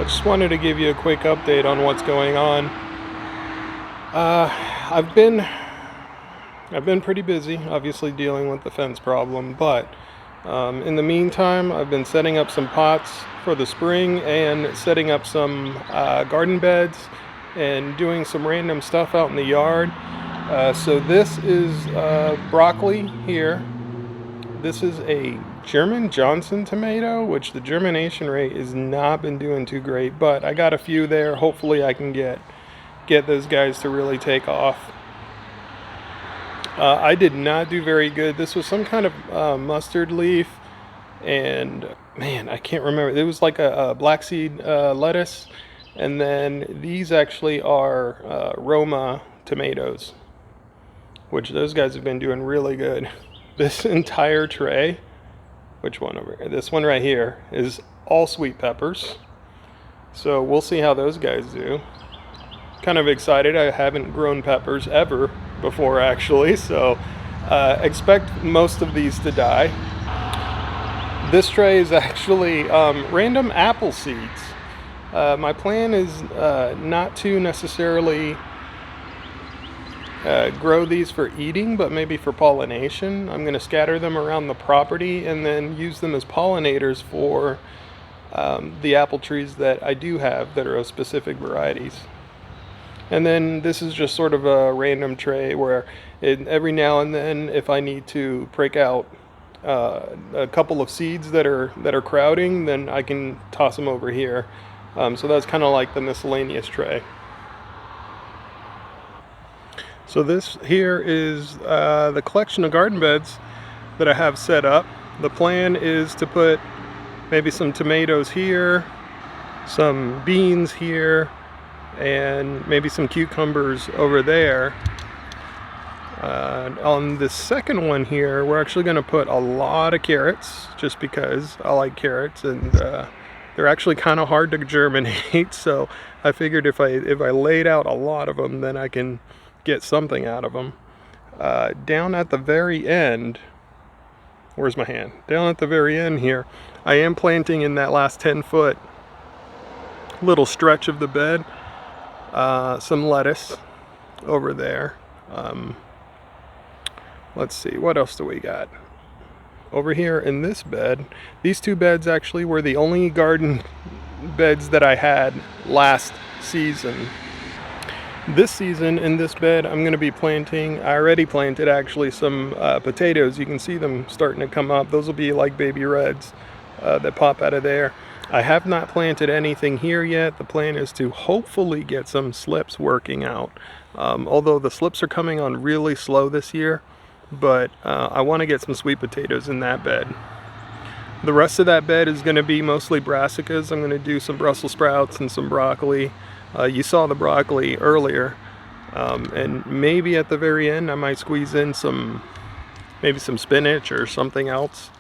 Just wanted to give you a quick update on what's going on. Uh, I've been I've been pretty busy, obviously dealing with the fence problem, but in the meantime, I've been setting up some pots for the spring and setting up some garden beds and doing some random stuff out in the yard. So this is broccoli here. This is a German Johnson tomato, which the germination rate has not been doing too great, but I got a few there. Hopefully I can get those guys to really take off. I did not do very good. This was some kind of mustard leaf, and man, I can't remember. It was like a black seed lettuce, and then these actually are Roma tomatoes, which those guys have been doing really good. This entire tray, which one over here? This one right here is all sweet peppers. So we'll see how those guys do. Kind of excited. I haven't grown peppers ever before actually, so expect most of these to die. This tray is actually random apple seeds. My plan is not to necessarily grow these for eating, but maybe for pollination. I'm going to scatter them around the property and then use them as pollinators for the apple trees that I do have that are of specific varieties. And then this is just sort of a random tray where every now and then, if I need to break out a couple of seeds that are crowding, then I can toss them over here. So that's kind of like the miscellaneous tray. So this here is the collection of garden beds that I have set up. The plan is to put maybe some tomatoes here, some beans here, and maybe some cucumbers over there. On the second one here, we're actually going to put a lot of carrots, just because I like carrots, and they're actually kind of hard to germinate. So I figured if I laid out a lot of them, then I can get something out of them. Down at the very end, where's my hand? Down at the very end here, I am planting in that last 10-foot little stretch of the bed some lettuce over there. Let's see, what else do we got? Over here in this bed, these two beds actually were the only garden beds that I had last season. This season in this bed, I'm going to be planting, I already planted actually some potatoes. You can see them starting to come up. Those will be like baby reds that pop out of there. I have not planted anything here yet. The plan is to hopefully get some slips working out. Although the slips are coming on really slow this year, but I want to get some sweet potatoes in that bed. The rest of that bed is going to be mostly brassicas. I'm going to do some Brussels sprouts and some broccoli. You saw the broccoli earlier, and maybe at the very end I might squeeze in maybe some spinach or something else.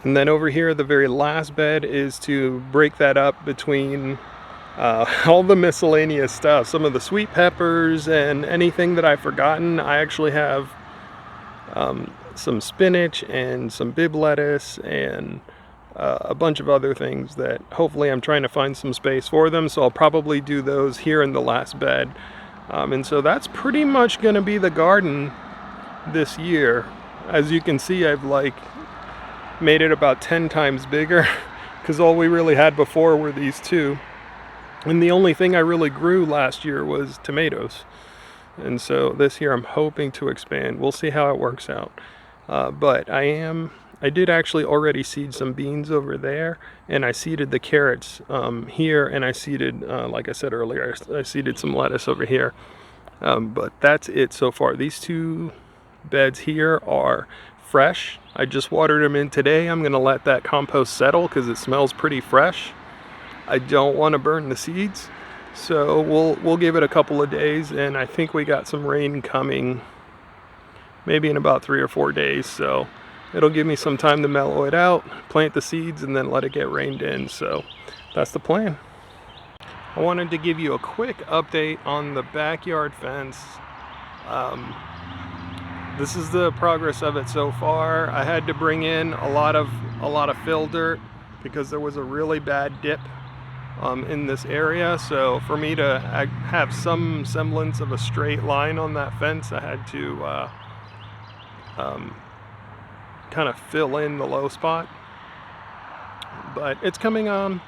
And then over here, the very last bed is to break that up between all the miscellaneous stuff. Some of the sweet peppers and anything that I've forgotten. I actually have some spinach and some Bibb lettuce and a bunch of other things that hopefully I'm trying to find some space for them. So I'll probably do those here in the last bed. And so that's pretty much going to be the garden this year. As you can see, I've made it about 10 times bigger because all we really had before were these two, and the only thing I really grew last year was tomatoes. And so this year I'm hoping to expand. We'll see how it works out, but I did actually already seed some beans over there, and I seeded the carrots here, and I seeded like I said earlier, I seeded some lettuce over here, but that's it so far. These two beds here are fresh. I just watered them in today. I'm going to let that compost settle because it smells pretty fresh. I don't want to burn the seeds, so we'll give it a couple of days, and I think we got some rain coming maybe in about 3 or 4 days, so it'll give me some time to mellow it out, plant the seeds, and then let it get rained in. So that's the plan. I wanted to give you a quick update on the backyard fence. This is the progress of it so far. I had to bring in a lot of fill dirt because there was a really bad dip in this area, so for me to have some semblance of a straight line on that fence, I had to kind of fill in the low spot. But it's coming on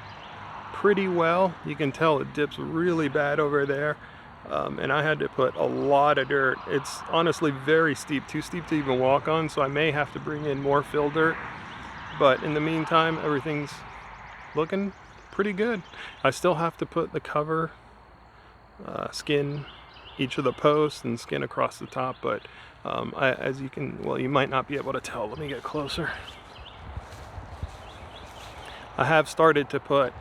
pretty well. You can tell it dips really bad over there, and I had to put a lot of dirt. It's honestly very steep, too steep to even walk on, so I may have to bring in more fill dirt. But in the meantime, everything's looking pretty good. I still have to put the cover, skin each of the posts and skin across the top, but as you can, well, you might not be able to tell. Let me get closer. I have started to put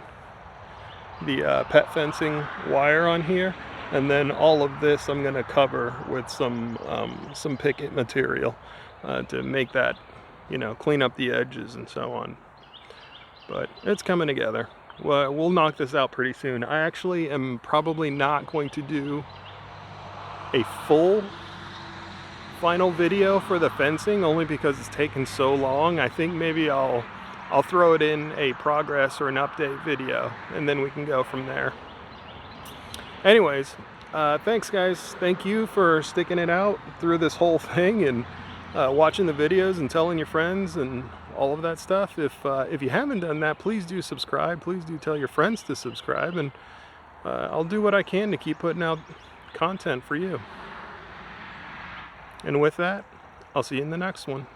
the pet fencing wire on here, and then all of this I'm going to cover with some picket material to make that, you know, clean up the edges and so on. But it's coming together. Well, we'll knock this out pretty soon. I actually am probably not going to do a full final video for the fencing, only because it's taken so long. I think maybe I'll throw it in a progress or an update video, and then we can go from there. Anyways, thanks guys. Thank you for sticking it out through this whole thing and watching the videos and telling your friends and all of that stuff. If you haven't done that, please do subscribe. Please do tell your friends to subscribe, and I'll do what I can to keep putting out content for you. And with that, I'll see you in the next one.